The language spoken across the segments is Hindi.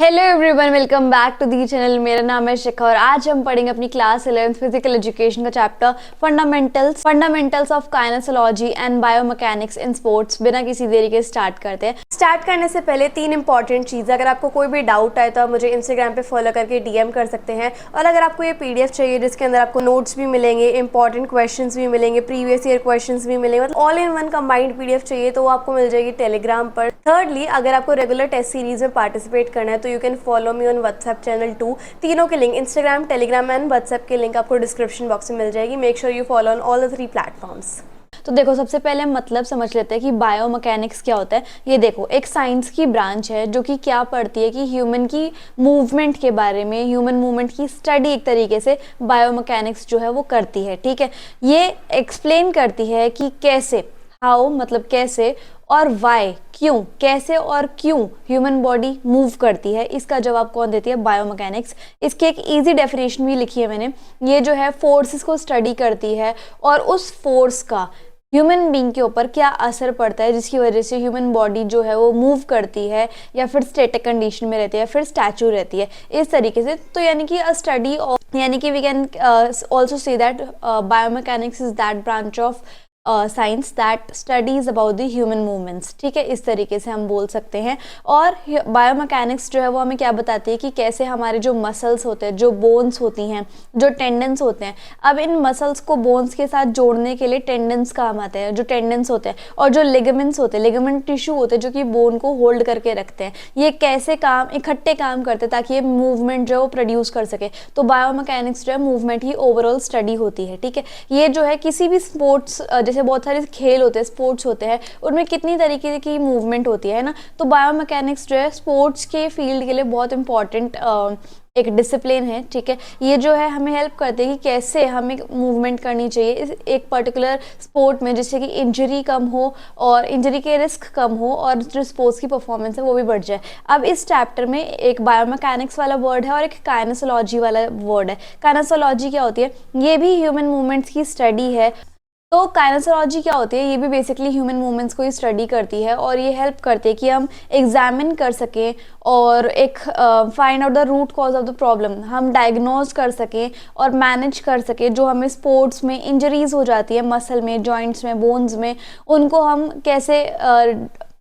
Hello everyone, welcome back to the channel. मेरा नाम है शिखा और आज हम पढ़ेंगे अपनी क्लास 11th फिजिकल एजुकेशन का chapter fundamentals of kinesiology and biomechanics in sports. बिना किसी देरी के स्टार्ट करते हैं। स्टार्ट करने से पहले 3 इंपॉर्टेंट चीज़, अगर आपको कोई भी डाउट आए तो आप मुझे इंस्टाग्राम पे फॉलो करके डीएम कर सकते हैं। और अगर आपको ये पीडीएफ चाहिए जिसके अंदर आपको नोट्स भी मिलेंगे, इंपॉर्टेंट क्वेश्चन भी मिलेंगे, प्रीवियस ईयर क्वेश्चन भी मिलेंगे, मतलब all in one combined PDF चाहिए तो वो आपको मिल जाएगी टेलीग्राम पर। थर्डली, अगर आपको रेगुलर टेस्ट सीरीज में पार्टिसिपेट करना है तो you can follow me on WhatsApp channel 2। तीनों के link, Instagram, Telegram and WhatsApp के लिंक आपको डिस्क्रिप्शन बॉक्स में मिल जाएगी। Make sure you follow on all the 3 platforms. तो देखो, सबसे पहले हम मतलब समझ लेते हैं कि बायोमैकेनिक्स क्या होता है। ये देखो, एक साइंस की ब्रांच है जो कि क्या पढ़ती है कि ह्यूमन की मूवमेंट के बारे में, ह्यूमन मूवमेंट की स्टडी एक तरीके से बायोमैकेनिक्स जो है वो करती है। ठीक है, ये एक्सप्लेन करती है कि कैसे, हाउ मतलब कैसे, और वाई क्यों, कैसे और क्यों ह्यूमन बॉडी मूव करती है। इसका जवाब कौन देती है? बायोमैकेनिक्स। इसकी एक इजी डेफिनेशन भी लिखी है मैंने। ये जो है फोर्सेस को स्टडी करती है और उस फोर्स का ह्यूमन बीइंग के ऊपर क्या असर पड़ता है जिसकी वजह से ह्यूमन बॉडी जो है वो मूव करती है या फिर स्टैटिक कंडीशन में रहती है या फिर स्टैचू रहती है, इस तरीके से। तो यानी कि अ स्टडी ऑफ, यानी कि we can also say that biomechanics is that branch of science that studies about the human movements. ठीक है, इस तरीके से हम बोल सकते हैं। और बायोमैकेनिक्स जो है वो हमें क्या बताती है कि कैसे हमारे जो मसल्स होते हैं, जो बोन्स होती हैं, जो टेंडन्स होते हैं, अब इन मसल्स को बोन्स के साथ जोड़ने के लिए टेंडन्स काम आते हैं, जो टेंडन्स होते हैं, और जो लिगामेंट्स होते हैं, लिगामेंट टिश्यू होते हैं जो कि बोन को होल्ड करके रखते हैं। ये कैसे इकट्ठे काम करते हैं ताकि ये मूवमेंट जो है वो प्रोड्यूस कर सके। तो बायोमैकेनिक्स जो है मूवमेंट की ओवरऑल स्टडी होती है। ठीक है, ये जो है किसी भी स्पोर्ट्स, जैसे बहुत सारे खेल होते हैं, स्पोर्ट्स होते हैं, उनमें कितनी तरीके की मूवमेंट होती है ना। तो बायोमैकेनिक्स जो है स्पोर्ट्स के फील्ड के लिए बहुत इंपॉर्टेंट एक डिसिप्लिन है। ठीक है, ये जो है हमें हेल्प करते हैं कि कैसे हमें मूवमेंट करनी चाहिए एक पर्टिकुलर स्पोर्ट में, जिससे कि इंजरी कम हो और इंजरी के रिस्क कम हो और जो स्पोर्ट्स की परफॉर्मेंस है वो भी बढ़ जाए। अब इस चैप्टर में एक बायोमैकेनिक्स वाला वर्ड है और एक काइनेसोलॉजी वाला वर्ड है। काइनेसोलॉजी क्या होती है? ये भी ह्यूमन मूवमेंट्स की स्टडी है। तो काइनेसोलॉजी क्या होती है? ये भी बेसिकली ह्यूमन मूवमेंट्स को ही स्टडी करती है और ये हेल्प करती है कि हम एग्जामिन कर सकें और एक find out the root cause of the problem, हम डायग्नोज कर सकें और मैनेज कर सकें। जो हमें स्पोर्ट्स में इंजरीज हो जाती है, मसल में, जॉइंट्स में, बोन्स में, उनको हम कैसे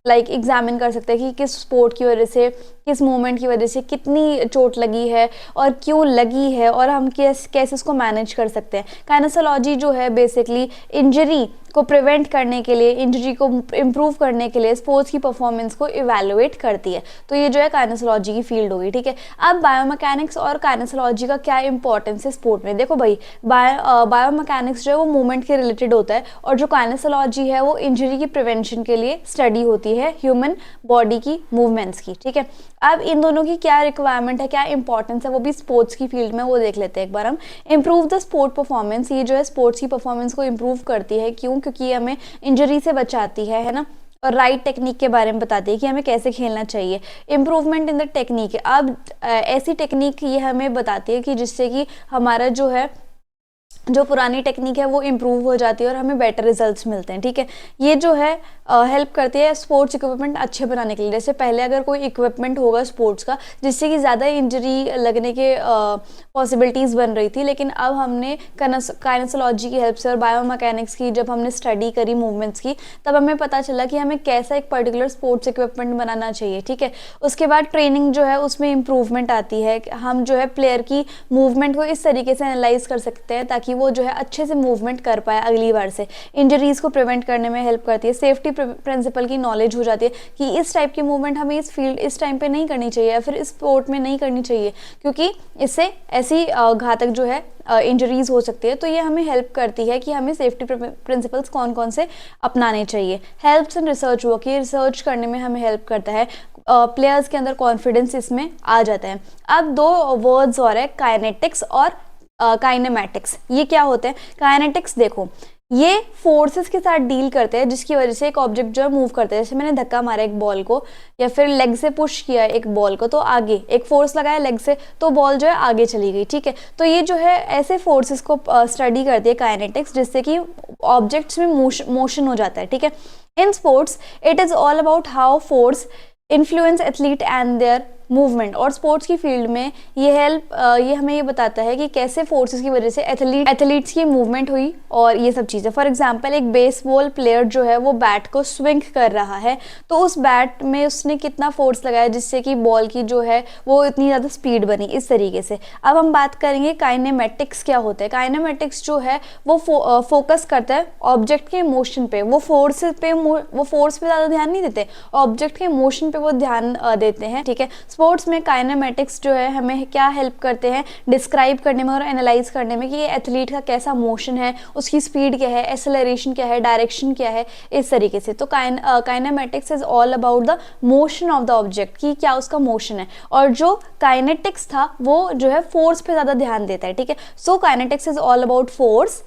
एग्जामिन कर सकते हैं कि किस स्पोर्ट की वजह से, किस मूवमेंट की वजह से कितनी चोट लगी है और क्यों लगी है, और हम कैसे उसको मैनेज कर सकते हैं। काइनेसोलॉजी जो है बेसिकली इंजरी को प्रिवेंट करने के लिए, इंजरी को इम्प्रूव करने के लिए स्पोर्ट्स की परफॉर्मेंस को इवैल्यूएट करती है। तो ये जो है काइनेसोलॉजी की फील्ड होगी। ठीक है, अब बायोमैकेनिक्स और काइनेसोलॉजी का क्या इंपॉर्टेंस है स्पोर्ट में? देखो भाई, बायोमैकेनिक्स जो है वो मूवमेंट के रिलेटेड होता है और जो काइनेसोलॉजी है वो इंजरी की प्रिवेंशन के लिए स्टडी होती है ह्यूमन बॉडी की मूवमेंट्स की। ठीक है, अब इन दोनों की क्या रिक्वायरमेंट है, क्या इंपॉर्टेंस है, वो भी स्पोर्ट्स की फील्ड में, वो देख लेते हैं एक बार हम। इम्प्रूव द स्पोर्ट परफॉर्मेंस, ये जो है स्पोर्ट्स की परफॉर्मेंस को इम्प्रूव करती है। क्यों? क्योंकि ये हमें इंजरी से बचाती है ना। और राइट टेक्निक के बारे में बताती है कि हमें कैसे खेलना चाहिए। इम्प्रूवमेंट इन द टेक्निक, अब ऐसी टेक्निक ये हमें बताती है कि जिससे कि हमारा जो है, जो पुरानी टेक्निक है वो इम्प्रूव हो जाती है और हमें बेटर रिजल्ट्स मिलते हैं। ठीक है, ये जो है हेल्प करती है स्पोर्ट्स इक्विपमेंट अच्छे बनाने के लिए। जैसे पहले अगर कोई इक्विपमेंट होगा स्पोर्ट्स का जिससे कि ज़्यादा इंजरी लगने के पॉसिबिलिटीज़ बन रही थी, लेकिन अब हमने काइनेसोलॉजी की हेल्प से और बायोमैकेनिक्स की जब हमने स्टडी करी मूवमेंट्स की, तब हमें पता चला कि हमें कैसा एक पर्टिकुलर स्पोर्ट्स इक्विपमेंट बनाना चाहिए। ठीक है, उसके बाद ट्रेनिंग जो है उसमें इम्प्रूवमेंट आती है। हम जो है प्लेयर की मूवमेंट को इस तरीके से एनालाइज कर सकते हैं ताकि वो जो है अच्छे से मूवमेंट कर पाए अगली बार से। इंजरीज को प्रिवेंट करने में हेल्प करती है। सेफ्टी प्रिंसिपल की नॉलेज हो जाती है कि इस टाइप की मूवमेंट हमें इस टाइम पे नहीं करनी चाहिए या फिर इस स्पोर्ट में नहीं करनी चाहिए, क्योंकि इससे ऐसी घातक जो है इंजरीज हो सकती है। तो ये हमें हेल्प करती है कि हमें सेफ्टी प्रिंसिपल्स कौन कौन से अपनाने चाहिए। हेल्प्स इन रिसर्च वर्क, ये रिसर्च करने में हमें हेल्प करता है। प्लेयर्स के अंदर कॉन्फिडेंस इसमें आ जाता है। अब 2 वर्ड्स और है, काइनेटिक्स और काइनेमैटिक्स। ये क्या होते हैं? काइनेटिक्स देखो, ये फोर्सेस के साथ डील करते हैं जिसकी वजह से एक ऑब्जेक्ट जो है मूव करते हैं। जैसे मैंने धक्का मारा एक बॉल को या फिर लेग से पुश किया एक बॉल को, तो आगे एक फोर्स लगाया लेग से, तो बॉल जो है आगे चली गई। ठीक है, तो ये जो है ऐसे फोर्सेस को स्टडी करती है काइनेटिक्स, जिससे कि ऑब्जेक्ट्स में मोशन हो जाता है। ठीक है, in sports it is all about how force influence athlete and their movement. और स्पोर्ट्स की फील्ड में ये हमें ये बताता है कि कैसे फोर्सेस की वजह से एथलीट्स की मूवमेंट हुई और ये सब चीज़ें। फॉर एग्जांपल एक बेसबॉल प्लेयर जो है वो बैट को स्विंग कर रहा है, तो उस बैट में उसने कितना फोर्स लगाया जिससे कि बॉल की जो है वो इतनी ज़्यादा स्पीड बनी, इस तरीके से। अब हम बात करेंगे काइनेमेटिक्स क्या होता है। काइनेमेटिक्स जो है वो फोकस करता है ऑब्जेक्ट के मोशन पे, वो फोर्स पे ज़्यादा ध्यान नहीं देते, ऑब्जेक्ट के मोशन पे वो ध्यान देते हैं, ठीक है। स्पोर्ट्स में काइनेमेटिक्स जो है हमें क्या हेल्प करते हैं, डिस्क्राइब करने में और एनालाइज करने में कि ये एथलीट का कैसा मोशन है, उसकी स्पीड क्या है, एक्सेलरेशन क्या है, डायरेक्शन क्या है, इस तरीके से। तो kinematics is all about the motion of the object, कि क्या उसका मोशन है। और जो काइनेटिक्स था वो जो है फोर्स पे ज़्यादा ध्यान देता है, ठीक है। So kinetics is all about force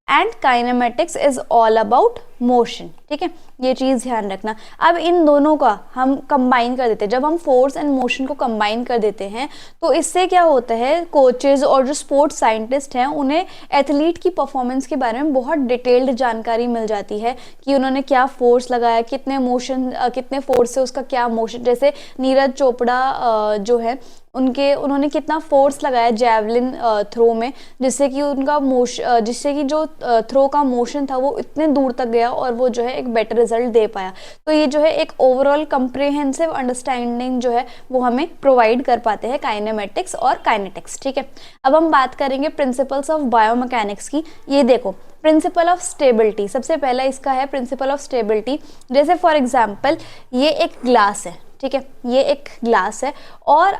and kinematics is all about motion, ठीक है। ये चीज़ ध्यान रखना। अब इन दोनों का हम कंबाइन कर देते हैं, जब हम फोर्स एंड मोशन को कंबाइन कर देते हैं तो इससे क्या होता है, कोचेज और जो स्पोर्ट्स साइंटिस्ट हैं उन्हें एथलीट की परफॉर्मेंस के बारे में बहुत डिटेल्ड जानकारी मिल जाती है कि उन्होंने क्या फोर्स लगाया, कितने फोर्स से उसका क्या मोशन। जैसे नीरज चोपड़ा जो है उन्होंने कितना फोर्स लगाया जैवलिन थ्रो में, जिससे कि जो थ्रो का मोशन था वो इतने दूर तक गया और वो जो है एक बेटर रिजल्ट दे पाया। तो ये जो है एक ओवरऑल कंप्रिहेंसिव अंडरस्टैंडिंग जो है वो हमें प्रोवाइड कर पाते हैं काइनेमेटिक्स और काइनेटिक्स, ठीक है। अब हम बात करेंगे प्रिंसिपल्स ऑफ बायोमैकेनिक्स की। ये देखो, प्रिंसिपल ऑफ स्टेबिलिटी, सबसे पहला इसका है प्रिंसिपल ऑफ स्टेबिलिटी। जैसे फॉर एग्जाम्पल ये एक ग्लास है, ठीक है, ये एक ग्लास है और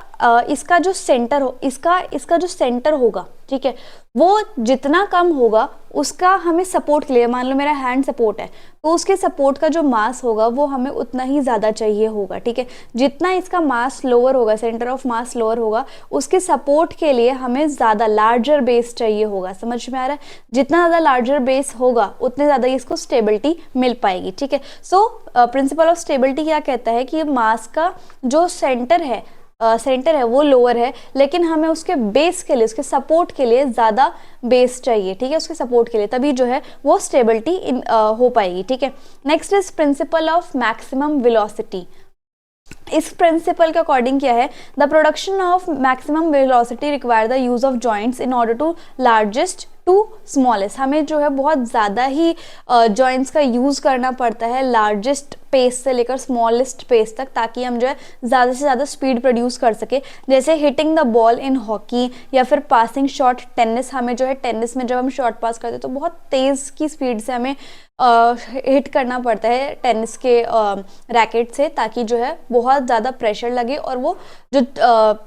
इसका जो सेंटर होगा, ठीक है, वो जितना कम होगा उसका हमें सपोर्ट के लिए, मान लो मेरा हैंड सपोर्ट है तो उसके सपोर्ट का जो मास होगा वो हमें उतना ही ज़्यादा चाहिए होगा, ठीक है। जितना इसका मास लोअर होगा, सेंटर ऑफ मास लोअर होगा, उसके सपोर्ट के लिए हमें ज़्यादा लार्जर बेस चाहिए होगा। समझ में आ रहा है? जितना ज़्यादा लार्जर बेस होगा उतने ज़्यादा इसको स्टेबिलिटी मिल पाएगी, ठीक है। सो प्रिंसिपल ऑफ स्टेबिलिटी क्या कहता है कि मास का जो सेंटर है वो लोअर है, लेकिन हमें उसके बेस के लिए, उसके सपोर्ट के लिए ज़्यादा बेस चाहिए, ठीक है, उसके सपोर्ट के लिए, तभी जो है वो स्टेबिलिटी हो पाएगी, ठीक है। Next is principle of maximum velocity. इस प्रिंसिपल के अकॉर्डिंग क्या है, the production of maximum velocity require the use of joints in order to largest to smallest. हमें जो है बहुत ज़्यादा ही जॉइंट्स का यूज़ करना पड़ता है लार्जेस्ट पेस से लेकर स्मॉलेस्ट पेस तक, ताकि हम जो है ज़्यादा से ज़्यादा स्पीड प्रोड्यूस कर सके। जैसे hitting the ball in hockey या फिर पासिंग शॉट टेनिस। हमें जो है टेनिस में जब हम शॉट पास करते हैं तो बहुत तेज़ की स्पीड से हमें हिट करना पड़ता है टेनिस के रैकेट से, ताकि जो है बहुत ज़्यादा प्रेशर लगे और वो जो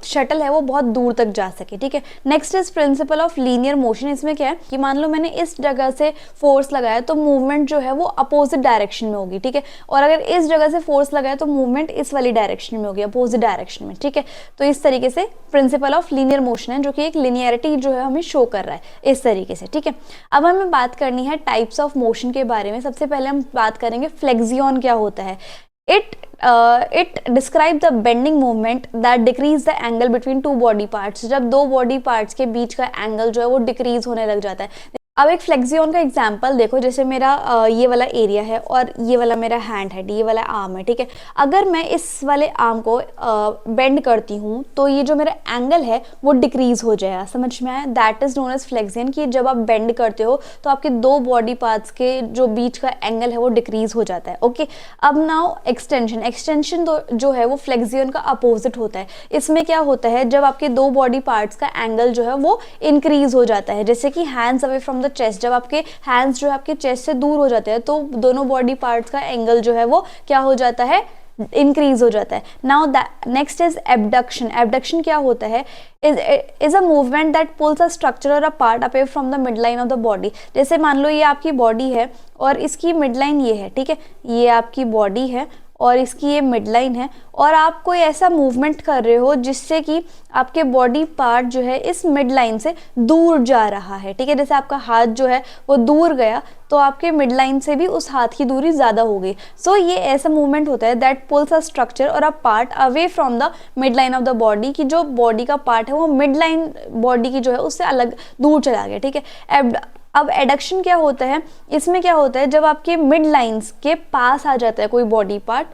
शटल है वो बहुत दूर तक जा सके, ठीक है। Next is principle of linear motion. इसमें क्या है कि मान लो मैंने इस जगह से फोर्स लगाया तो मूवमेंट जो है वो अपोजिट डायरेक्शन में होगी, ठीक है, और अगर इस जगह से फोर्स लगाया तो मूवमेंट इस वाली डायरेक्शन में होगी, अपोजिट डायरेक्शन में, ठीक है। तो इस तरीके से प्रिंसिपल ऑफ लीनियर मोशन है, जो कि एक लिनियरिटी जो है हमें शो कर रहा है इस तरीके से, ठीक है। अब हमें बात करनी है टाइप्स ऑफ मोशन के बारे में। सबसे पहले हम बात करेंगे फ्लेक्सियन क्या होता है। It describe the bending movement that decrease the angle between two body parts। जब दो बॉडी पार्ट्स के बीच का एंगल जो है वो डिक्रीज होने लग जाता है। अब एक फ्लेक्सियन का एग्जांपल देखो, जैसे मेरा ये वाला एरिया है और ये वाला मेरा हैंड है, ये वाला आर्म है, ठीक है। अगर मैं इस वाले आर्म को बेंड करती हूँ तो ये जो मेरा एंगल है वो डिक्रीज हो जाएगा। समझ में आया? That is known as flexion, कि जब आप बेंड करते हो तो आपके दो बॉडी पार्ट्स के जो बीच का एंगल है वो डिक्रीज हो जाता है, ओके। अब नाउ एक्सटेंशन तो जो है वो फ्लेक्सियन का अपोजिट होता है। इसमें क्या होता है, जब आपके दो बॉडी पार्ट्स का एंगल जो है वो इंक्रीज हो जाता है, जैसे कि hands away from the chest. जब आपके हैंड्स जो है आपके चेस्ट से दूर हो जाते हैं तो दोनों बॉडी पार्ट्स का एंगल जो है वो क्या हो जाता है, इंक्रीज हो जाता है। Now next is abduction. Abduction क्या होता है, is a movement that pulls a structure or a part away from the mid line of the body. जैसे मान लो ये आपकी बॉडी है और इसकी मिड लाइन ये है, ठीक है, ये आपकी बॉडी है और इसकी ये मिड लाइन है, और आप कोई ऐसा मूवमेंट कर रहे हो जिससे कि आपके बॉडी पार्ट जो है इस मिड लाइन से दूर जा रहा है, ठीक है। जैसे आपका हाथ जो है वो दूर गया तो आपके मिड लाइन से भी उस हाथ की दूरी ज़्यादा हो गई। सो ये ऐसा मूवमेंट होता है that pulls a structure or a part away from the mid line of the body, की जो बॉडी का पार्ट है वो मिड लाइन बॉडी की जो है उससे अलग दूर चला गया, ठीक है। अब एडक्शन क्या होता है, इसमें क्या होता है, जब आपके मिड लाइंस के पास आ जाता है कोई बॉडी पार्ट,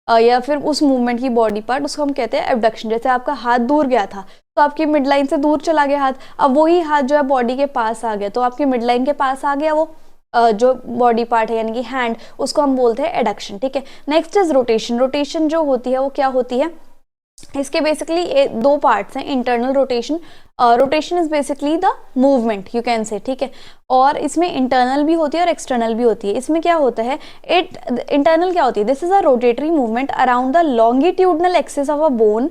या फिर उस मूवमेंट की बॉडी पार्ट, उसको हम कहते हैं एबडक्शन। जैसे आपका हाथ दूर गया था तो आपकी मिड लाइन से दूर चला गया हाथ, अब वही हाथ जो है बॉडी के पास आ गया तो आपकी मिड लाइन के पास आ गया वो जो बॉडी पार्ट है यानी कि हैंड, उसको हम बोलते हैं एडक्शन। ठीक है, नेक्स्ट इज रोटेशन। रोटेशन जो होती है वो क्या होती है, इसके बेसिकली दो पार्ट्स हैं, internal rotation, rotation is basically the movement you can say, ठीक है, और इसमें इंटरनल भी होती है और एक्सटर्नल भी होती है। इसमें क्या होता है, इंटरनल क्या होती है, this is a rotatory movement around the longitudinal axis of a bone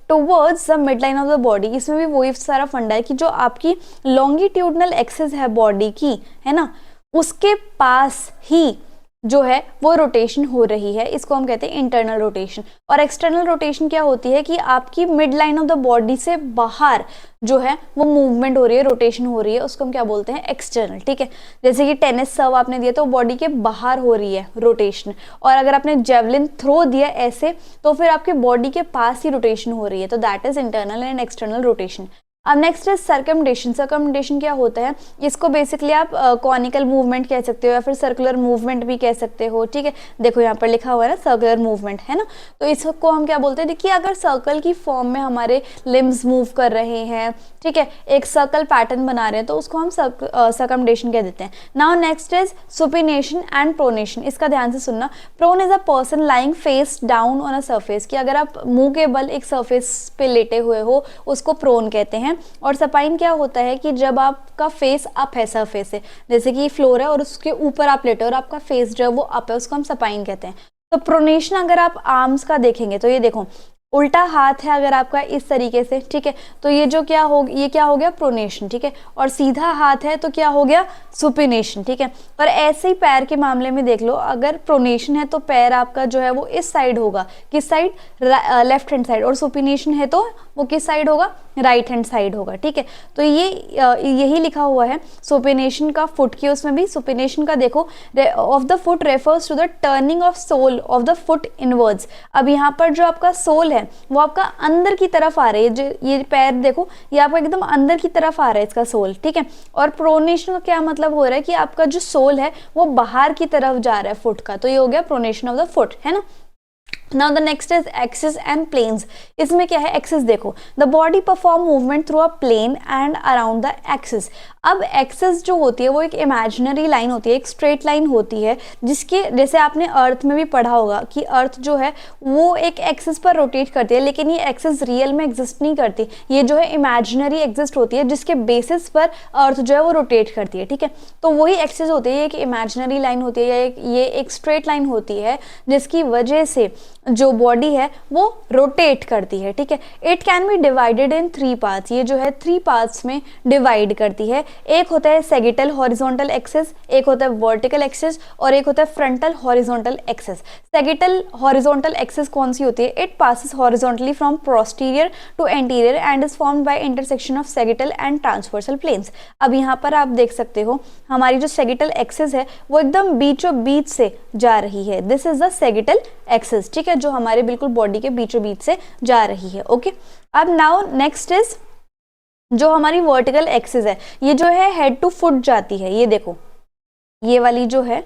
towards the mid line of the body. इसमें भी वही सारा फंडा है कि जो आपकी लॉन्गिट्यूडनल एक्सिस है बॉडी की, है ना, उसके पास ही जो है वो रोटेशन हो रही है, इसको हम कहते हैं इंटरनल रोटेशन। और एक्सटर्नल रोटेशन क्या होती है कि आपकी mid line of the body से बाहर जो है वो मूवमेंट हो रही है, रोटेशन हो रही है, उसको हम क्या बोलते हैं, एक्सटर्नल। ठीक है, जैसे कि टेनिस सर्व आपने दिया तो बॉडी के बाहर हो रही है रोटेशन, और अगर आपने जेवलिन थ्रो दिया ऐसे तो फिर आपके बॉडी के पास ही रोटेशन हो रही है, तो that is internal and external rotation. अब नेक्स्ट इज सर्कमडेशन। सर्कमडेशन क्या होता है, इसको बेसिकली आप कॉनिकल मूवमेंट कह सकते हो या फिर सर्कुलर मूवमेंट भी कह सकते हो। ठीक है, देखो यहाँ पर लिखा हुआ है ना सर्कुलर मूवमेंट, है ना, तो इसको हम क्या बोलते हैं, देखिए अगर सर्कल की फॉर्म में हमारे लिम्स मूव कर रहे हैं, ठीक है, एक सर्कल पैटर्न बना रहे हैं, तो उसको हम सर्कमडेशन कह देते हैं। Now next is supination and pronation. इसका ध्यान से सुनना। Prone is a person lying face down on a surface, कि अगर आप मुंह के बल एक सरफेस पे लेटे हुए हो उसको प्रोन कहते हैं। और सपाइन क्या होता है कि जब आपका फेस अप है, सरफेस है, जैसे कि फ्लोर है और उसके ऊपर आप लेटे हो और आपका फेस जो है वो अप है, उसको हम सपाइन कहते हैं। तो प्रोनेशन अगर आप आर्म्स का देखेंगे तो ये देखो उल्टा हाथ है अगर आपका इस तरीके से, ठीक है, तो ये जो क्या हो, ये क्या हो गया, प्रोनेशन। ठीक है, और सीधा हाथ है तो क्या हो गया, सुपिनेशन। ठीक है, और ऐसे ही पैर के मामले में देख लो, अगर प्रोनेशन है तो पैर आपका जो है वो इस साइड होगा, किस साइड, लेफ्ट हैंड साइड, और सुपिनेशन है तो वो किस साइड होगा, राइट हैंड साइड होगा। ठीक है, तो ये यही लिखा हुआ है सुपिनेशन का, फुट की उसमें भी सुपिनेशन का देखो, of the foot refers to the turning of sole of the foot inwards. अब यहाँ पर जो आपका सोल है वो आपका अंदर की तरफ आ रही है, जो ये पैर देखो ये आपका एकदम अंदर की तरफ आ रहा है इसका सोल। ठीक है, और प्रोनेशन का क्या मतलब हो रहा है कि आपका जो सोल है वो बाहर की तरफ जा रहा है फुट का, तो ये हो गया प्रोनेशन ऑफ द फुट, है ना। Now the next is axis and planes। इसमें क्या है, एक्सिस देखो, the body perform movement through a plane and around the axis. अब एक्सिस जो होती है वो एक इमेजिनरी लाइन होती है, एक स्ट्रेट लाइन होती है, जिसके जैसे आपने अर्थ में भी पढ़ा होगा कि अर्थ जो है वो एक एक्सिस पर रोटेट करती है, लेकिन ये एक्सिस रियल में एग्जिस्ट नहीं करती, ये जो है इमेजिनरी एग्जिस्ट होती है जिसके बेसिस पर अर्थ जो है वो रोटेट करती है। ठीक है, तो वही एक्सिस होती है, एक इमेजिनरी लाइन होती है, या ये एक स्ट्रेट लाइन होती है जिसकी वजह से जो बॉडी है वो रोटेट करती है। ठीक है, it can be divided in 3 parts. ये जो है 3 पार्ट्स में डिवाइड करती है। एक होता है सेगिटल हॉरिजॉन्टल एक्सिस, एक होता है वर्टिकल एक्सिस, और एक होता है frontal horizontal axis. Sagittal horizontal axis कौन सी होती है, it passes horizontally from posterior to anterior and is formed by intersection of sagittal and transversal planes. अब यहाँ पर आप देख सकते हो हमारी जो सेगिटल एक्सिस है वो एकदम बीचों बीच से जा रही है, this is the sagittal axis. ठीक है, जो हमारे बिल्कुल बॉडी के बीचों बीच से जा रही है। ओके, अब नाउ नेक्स्ट इज जो हमारी वर्टिकल एक्सिस है, ये जो है हेड टू फुट जाती है। ये देखो ये वाली जो है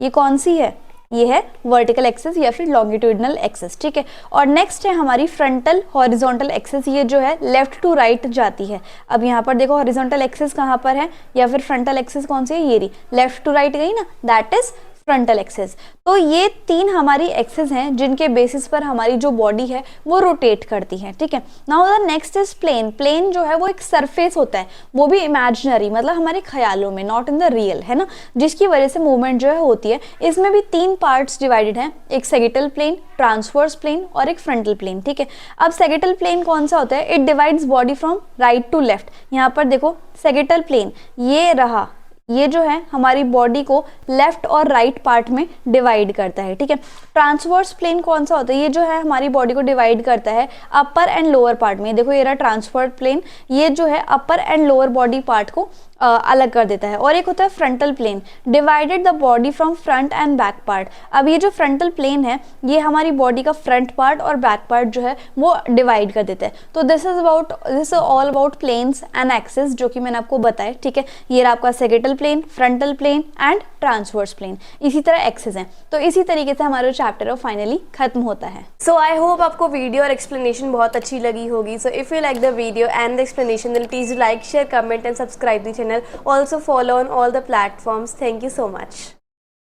ये कौन सी है, ये है वर्टिकल एक्सिस या फिर लॉन्गिट्यूडनल एक्सिस। ठीक है, और नेक्स्ट है हमारी फ्रंटल हॉरिजॉन्टल एक्सिस, ये जो है लेफ्ट टू राइट जाती है। अब यहाँ पर देखो हॉरिजॉन्टल एक्सिस कहाँ पर है, या फिर फ्रंटल एक्सिस कौन सी है, ये रही, लेफ्ट टू राइट गई ना, दैट इज फ्रंटल एक्सिस। तो ये 3 हमारी एक्सिस हैं जिनके बेसिस पर हमारी जो बॉडी है वो रोटेट करती है। ठीक है, now the next is plane. Plane जो है वो एक सरफेस होता है, वो भी इमेजिनरी, मतलब हमारे ख्यालों में, नॉट इन द रियल, है ना, जिसकी वजह से मूवमेंट जो है होती है। इसमें भी 3 पार्ट्स डिवाइडेड हैं, एक सेगिटल प्लेन, ट्रांसवर्स प्लेन और एक फ्रंटल प्लेन। ठीक है, अब सेगिटल प्लेन कौन सा होता है, it divides body from right to left. यहाँ पर देखो सेगिटल प्लेन ये रहा, ये जो है हमारी बॉडी को लेफ्ट और राइट पार्ट में डिवाइड करता है। ठीक है, ट्रांसवर्स प्लेन कौन सा होता है, ये जो है हमारी बॉडी को डिवाइड करता है अपर एंड लोअर पार्ट में। देखो ये रहा ट्रांसवर्स प्लेन, ये जो है upper and lower body part को अलग कर देता है। और एक होता है frontal plane, divided the body from front and back part. अब ये जो फ्रंटल प्लेन है ये हमारी बॉडी का फ्रंट पार्ट और बैक पार्ट जो है वो डिवाइड कर देता है। तो this is all about planes and axis, जो कि मैंने आपको बताया। ठीक है, ये रहा आपका sagittal plane, frontal plane and transverse plane. इसी तरह एक्सेस हैं। तो इसी तरीके से हमारा चैप्टर है फाइनली खत्म होता है। सो आई होप आपको वीडियो और एक्सप्लेनेशन बहुत अच्छी लगी होगी। So if you like the video and the explanation then please like, share, comment and subscribe the channel. Also follow on all the platforms. Thank you so much.